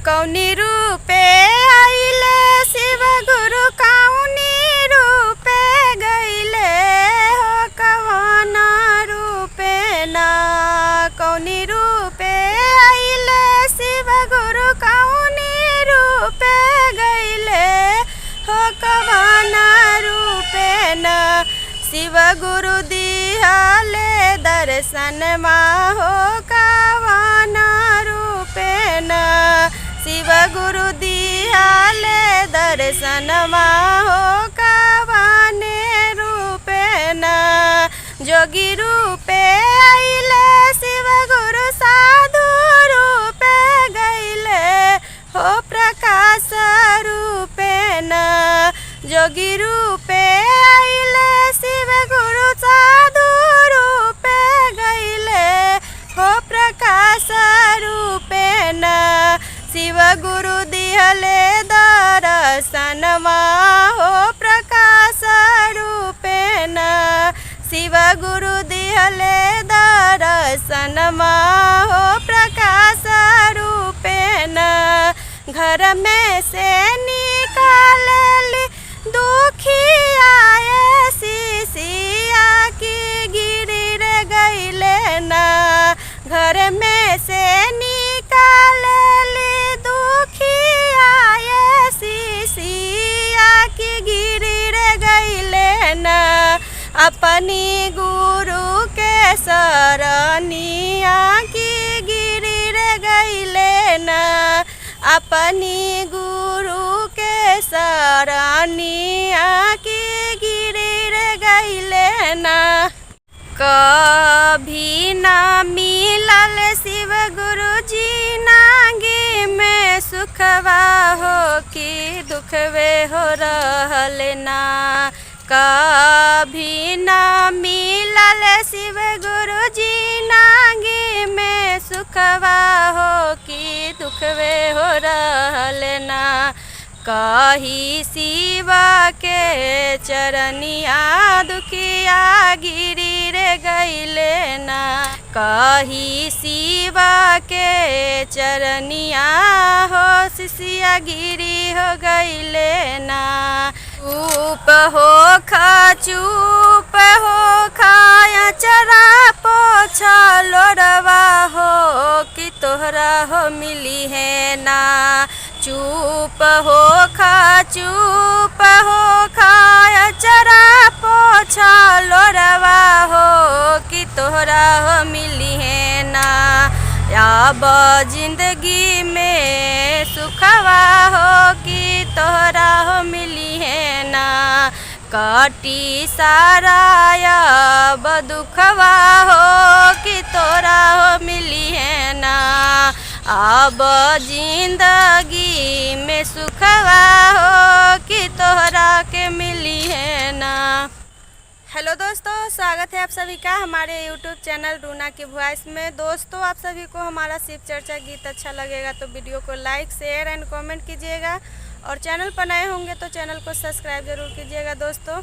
कौनी रूपे आइले शिव गुरु कौनी रूपे गइले हो कवन रूपे ना। कौनी रूपे आइले शिव गुरु कौनी रूपे गइले हो कवन रूपे ना। शिव गुरु दिहले दर्शन मा हो कवन रूपे ना। शिव गुरु दिहले दर्शन मा हो कवन रूपे ना। जोगी रूपे आइले शिव गुरु साधु रूपे गइले हो प्रकाश रूपे ना। जोगी रूपे आइले शिव गुरु साधु रूपे गइले हो प्रकाश रूपे ना। शिव गुरु दिहले दर्शन मा हो प्रकाश रूपे ना। शिव गुरु दिहले दर्शन मा हो प्रकाश रूपे ना। घर में से निकालली दुखिया शिशिया की गिरी रे गइले ना। घर में से निकालली दुखिया शिशिया की गिरी रे गइले ना। अपनी गुरु के शरणिया की गिरी रे गइले ना। अपनी गुरु के शरणिया की गिरी रे गइले ना। कभी ना मिलल शिव गुरु जी नागी में सुखवा हो कि दुखवे हो रहल ना। कभी ना मिलल शिव गुरु जी नागी में सुखवा हो कि दुखवे हो रहल ना। कही शिव के चरनिया दुखिया गिरी रे गइले ना। कही शिव के चरनिया हो शिशिया गिरी हो गइले ना। चुप हो खाया चरा पोछा लोरवा हो कि तोहरा हो मिली है ना। चुप हो खाया चरा पोछा लोरवा हो कि तोहरा हो मिली है ना। अब जिंदगी में सुखवा हो कि तोहरा हो मिली है ना। कटी सारा अब दुखवा हो कि तोरा हो मिली है ना। अब जिंदगी में सुखवा हो कि तोहरा के मिली है ना। हेलो दोस्तों, स्वागत है आप सभी का हमारे यूट्यूब चैनल रूना की वॉइस में। दोस्तों, आप सभी को हमारा शिव चर्चा गीत अच्छा लगेगा तो वीडियो को लाइक शेयर एंड कमेंट कीजिएगा और चैनल पर नए होंगे तो चैनल को सब्सक्राइब जरूर कीजिएगा दोस्तों।